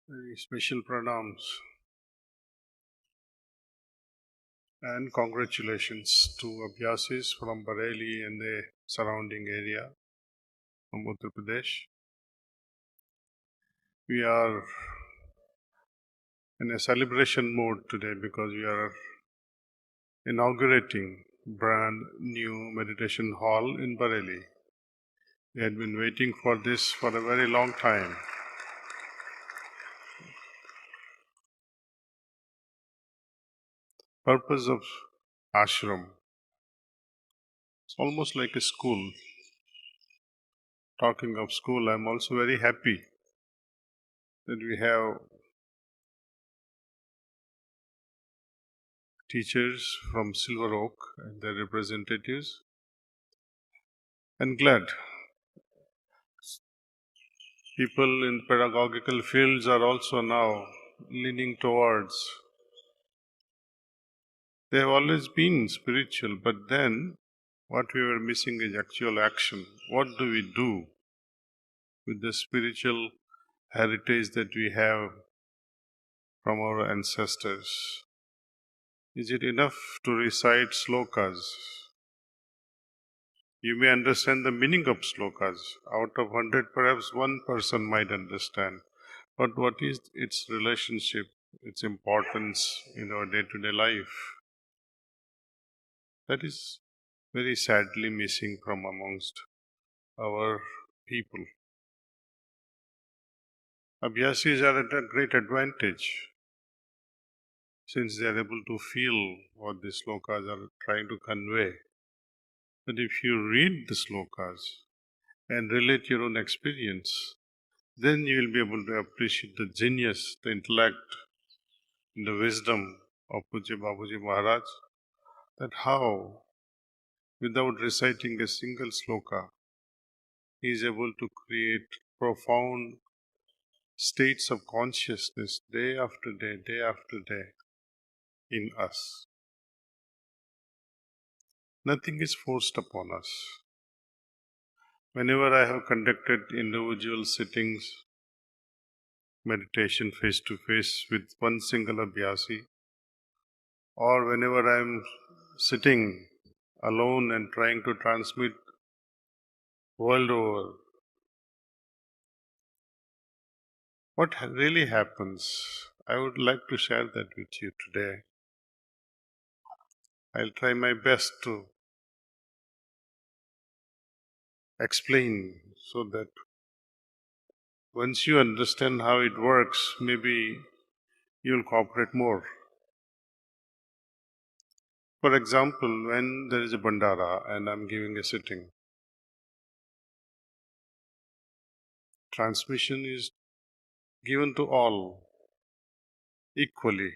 Very special pranams and congratulations to Abhyasis from Bareilly and the surrounding area from Uttar Pradesh. We are in a celebration mode today because we are inaugurating brand new meditation hall in Bareilly. We had been waiting for this for a very long time. Purpose of ashram. It's almost like a school. Talking of school, I'm also very happy that we have teachers from Silver Oak and their representatives, and glad people in pedagogical fields are also now leaning towards. They have always been spiritual, but then what we were missing is actual action. What do we do with the spiritual heritage that we have from our ancestors? Is it enough to recite slokas? You may understand the meaning of slokas. Out of 100, perhaps one person might understand. But what is its relationship, its importance in our day-to-day life? That is very sadly missing from amongst our people. Abhyasis are at a great advantage since they are able to feel what the slokas are trying to convey. But if you read the slokas and relate your own experience, then you will be able to appreciate the genius, the intellect, and the wisdom of Pujya Babuji Maharaj, that how, without reciting a single sloka, he is able to create profound states of consciousness day after day in us. Nothing is forced upon us. Whenever I have conducted individual sittings, meditation face to face with one single abhyasi, or whenever I am sitting alone and trying to transmit world over, what really happens, I would like to share that with you today. I'll try my best to explain so that once you understand how it works, maybe you'll cooperate more. For example, when there is a bandara and I'm giving a sitting, transmission is given to all equally.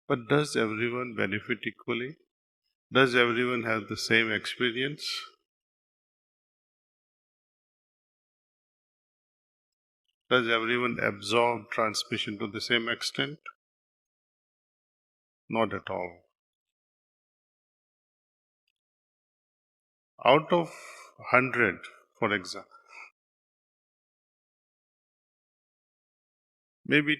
But does everyone benefit equally? Does everyone have the same experience? Does everyone absorb transmission to the same extent? Not at all. Out of 100, for example, maybe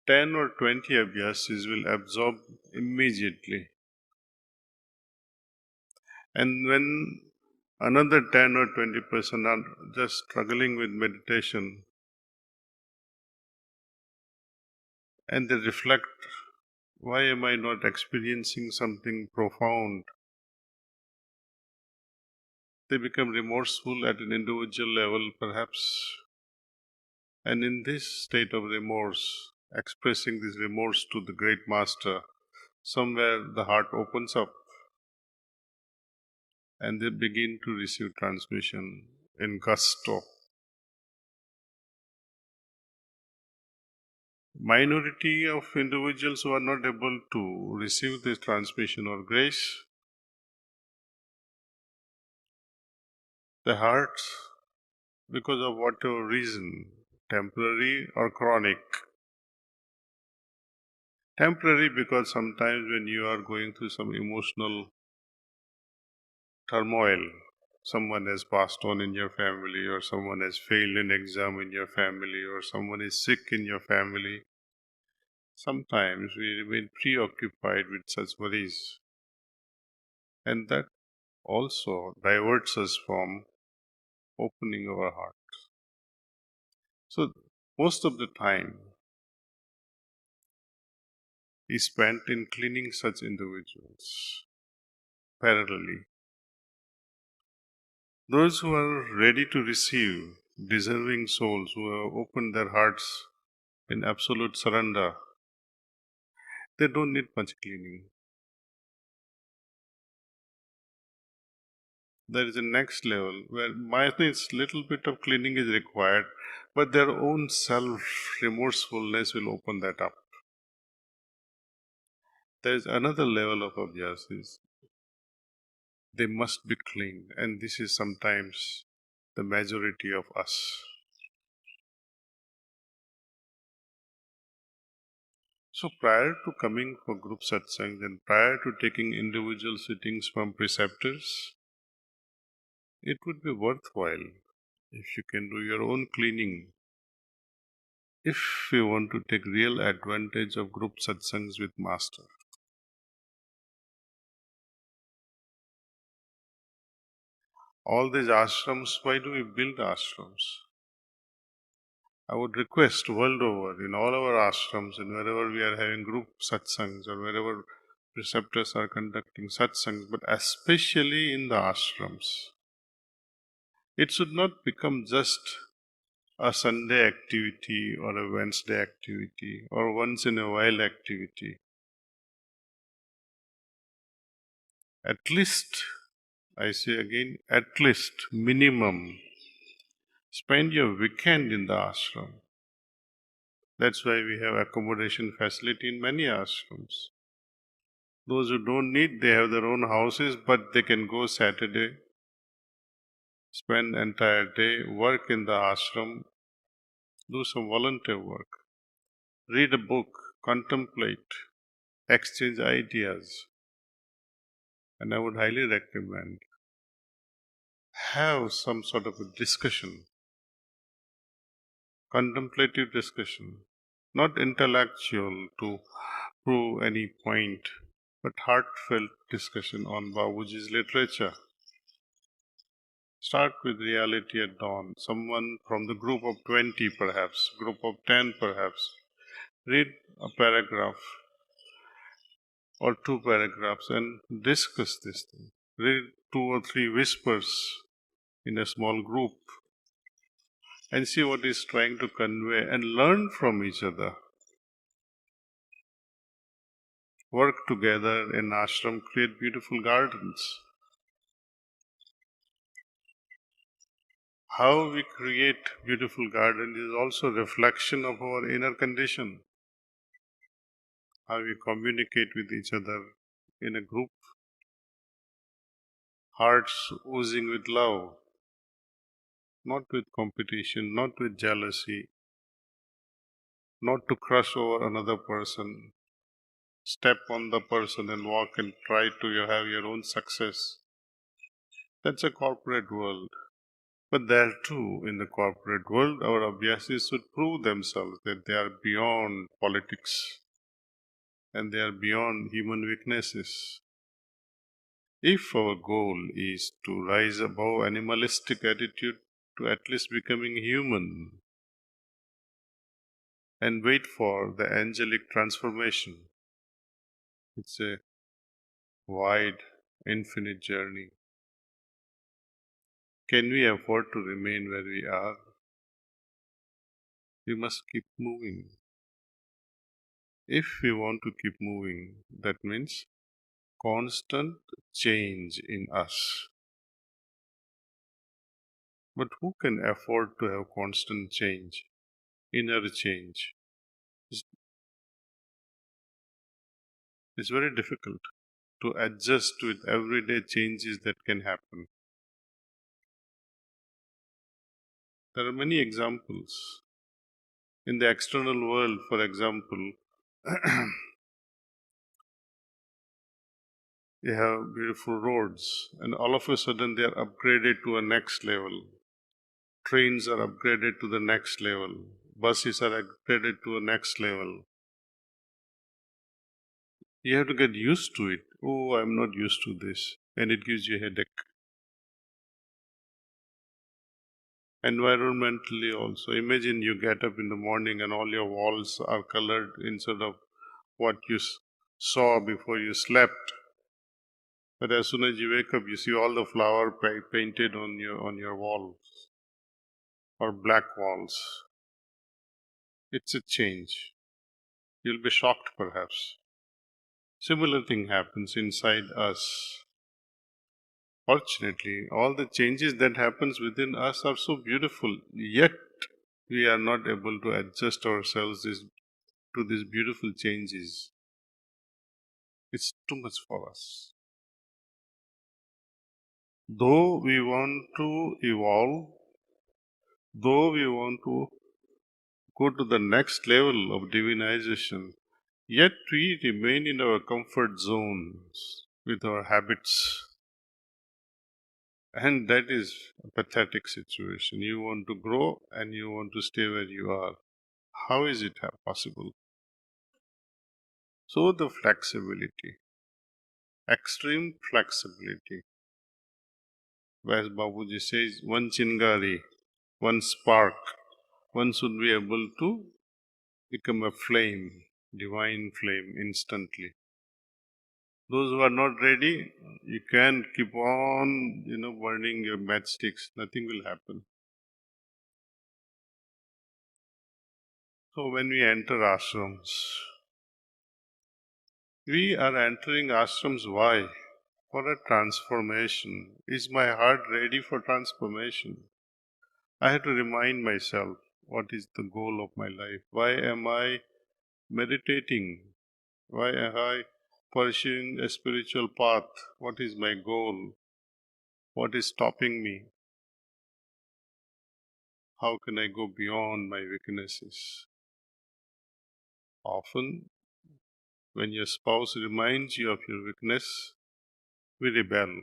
10 or 20 abhyasis will absorb immediately. And when another 10 or 20% are just struggling with meditation and they reflect, why am I not experiencing something profound? They become remorseful at an individual level, perhaps. And in this state of remorse, expressing this remorse to the great master, somewhere the heart opens up and they begin to receive transmission in gusto. Minority of individuals who are not able to receive this transmission or grace, the hearts, because of whatever reason, temporary or chronic. Temporary because sometimes when you are going through some emotional turmoil, someone has passed on in your family, or someone has failed an exam in your family, or someone is sick in your family. Sometimes we remain preoccupied with such worries, and that also diverts us from opening our heart. So, most of the time is spent in cleaning such individuals parallelly. Those who are ready to receive, deserving souls who have opened their hearts in absolute surrender, they don't need much cleaning. There is a next level where minus little bit of cleaning is required, but their own self-remorsefulness will open that up. There is another level of abhyasis. They must be clean, and this is sometimes the majority of us. So prior to coming for group satsangs and prior to taking individual sittings from preceptors, it would be worthwhile if you can do your own cleaning. If you want to take real advantage of group satsangs with Master. All these ashrams, why do we build ashrams? I would request world over, in all our ashrams and wherever we are having group satsangs or wherever preceptors are conducting satsangs, but especially in the ashrams, it should not become just a Sunday activity or a Wednesday activity or once in a while activity. At least, I say again, at least minimum, spend your weekend in the ashram. That's why we have accommodation facility in many ashrams. Those who don't need, they have their own houses, but they can go Saturday, spend entire day, work in the ashram, do some volunteer work, read a book, contemplate, exchange ideas. And I would highly recommend have some sort of a discussion, contemplative discussion, not intellectual to prove any point, but heartfelt discussion on Babuji's literature. Start with reality at dawn. Someone from the group of 20 perhaps, group of 10 perhaps. Read a paragraph or two paragraphs and discuss this thing. Read two or three whispers in a small group and see what is trying to convey and learn from each other. Work together in ashram, create beautiful gardens. How we create beautiful gardens is also a reflection of our inner condition. How we communicate with each other in a group, hearts oozing with love, not with competition, not with jealousy, not to crush over another person, step on the person and walk and try to have your own success. That's a corporate world. But there too, in the corporate world, our abhyasis should prove themselves that they are beyond politics and they are beyond human weaknesses. If our goal is to rise above animalistic attitude to at least becoming human and wait for the angelic transformation, it's a wide, infinite journey. Can we afford to remain where we are? We must keep moving. If we want to keep moving, that means constant change in us. But who can afford to have constant change, inner change? It's, it's very difficult to adjust with everyday changes that can happen. There are many examples. In the external world, for example, You have beautiful roads, and all of a sudden they are upgraded to a next level. Trains are upgraded to the next level. Buses are upgraded to a next level. You have to get used to it. Oh, I'm not used to this. And it gives you a headache. Environmentally also. Imagine you get up in the morning and all your walls are colored instead of what you saw before you slept. But as soon as you wake up, you see all the flower painted on your walls or black walls. It's a change. You'll be shocked perhaps. Similar thing happens inside us. Fortunately, all the changes that happens within us are so beautiful, yet we are not able to adjust ourselves to these beautiful changes. It's too much for us. Though we want to evolve, though we want to go to the next level of divinization, yet we remain in our comfort zones with our habits. And that is a pathetic situation. You want to grow and you want to stay where you are. How is it possible? So the flexibility, extreme flexibility. As Babuji says, one chingari, one spark, one should be able to become a flame, divine flame instantly. Those who are not ready, you can keep on, burning your matchsticks. Nothing will happen. So when we enter ashrams, we are entering ashrams. Why? For a transformation. Is my heart ready for transformation? I have to remind myself what is the goal of my life. Why am I meditating? Why am I pursuing a spiritual path? What is my goal? What is stopping me? How can I go beyond my weaknesses? Often, when your spouse reminds you of your weakness, we rebel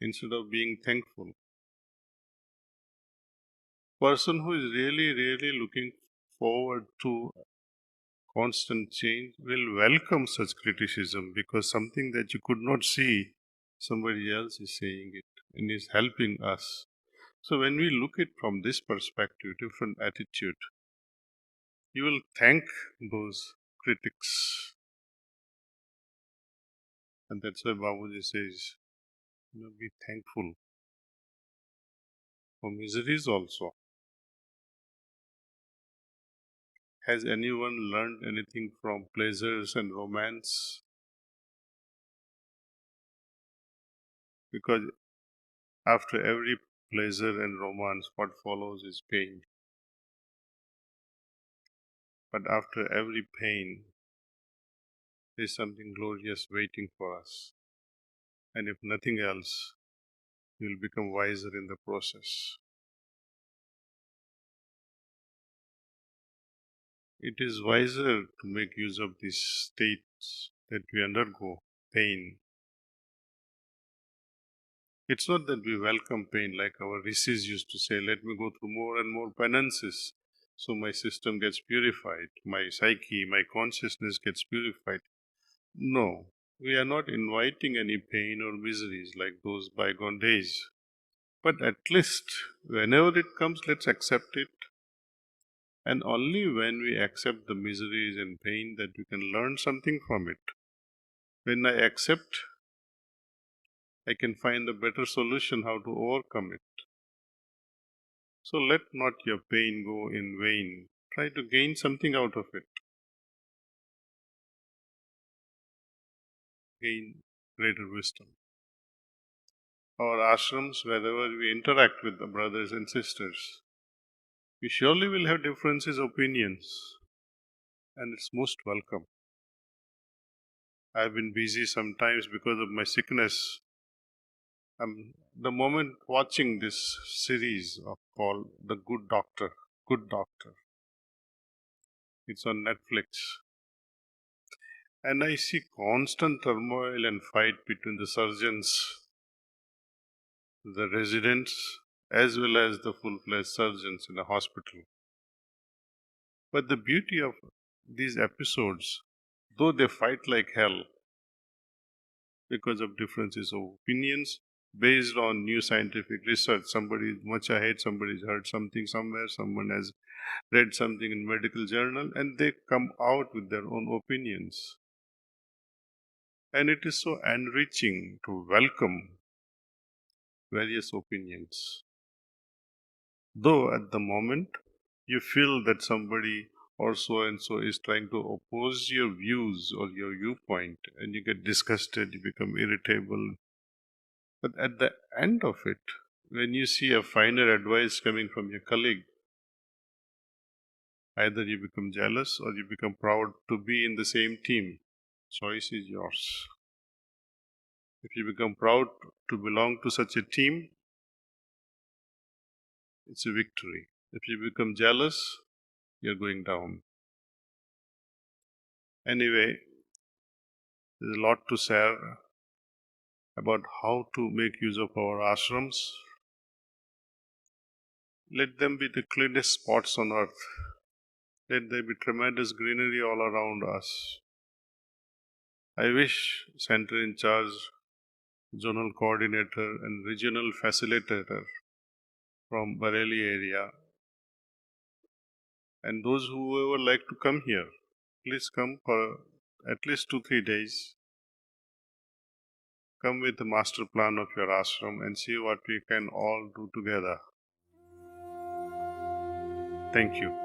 instead of being thankful. Person who is really looking forward to constant change will welcome such criticism, because something that you could not see, somebody else is saying it and is helping us. So when we look at from this perspective, different attitude, you will thank those critics. And that's why Babuji says, be thankful for miseries also. Has anyone learned anything from pleasures and romance? Because after every pleasure and romance, what follows is pain. But after every pain, there is something glorious waiting for us. And if nothing else, we will become wiser in the process. It is wiser to make use of these states that we undergo, pain. It's not that we welcome pain like our rishis used to say, let me go through more and more penances so my system gets purified, my psyche, my consciousness gets purified. No, we are not inviting any pain or miseries like those bygone days. But at least whenever it comes, let's accept it. And only when we accept the miseries and pain that we can learn something from it. When I accept, I can find a better solution how to overcome it. So let not your pain go in vain. Try to gain something out of it. Gain greater wisdom. Our ashrams, wherever we interact with the brothers and sisters, we surely will have differences, opinions, and it's most welcome. I've been busy sometimes because of my sickness. The moment watching this series called The Good Doctor, Good Doctor. It's on Netflix. And I see constant turmoil and fight between the surgeons, the residents, as well as the full-fledged surgeons in a hospital. But the beauty of these episodes, though they fight like hell because of differences of opinions based on new scientific research, somebody is much ahead, somebody's heard something somewhere, someone has read something in medical journal, and they come out with their own opinions. And it is so enriching to welcome various opinions. Though at the moment you feel that somebody or so and so is trying to oppose your views or your viewpoint, and you get disgusted, you become irritable. But at the end of it, when you see a finer advice coming from your colleague, either you become jealous or you become proud to be in the same team. Choice is yours. If you become proud to belong to such a team, it's a victory. If you become jealous, you're going down. Anyway, there's a lot to share about how to make use of our ashrams. Let them be the cleanest spots on earth. Let there be tremendous greenery all around us. I wish center in charge, zonal coordinator and regional facilitator from Bareilly area, and those who ever like to come here, please come for at least 2-3 days. Come with the master plan of your ashram and see what we can all do together. Thank you.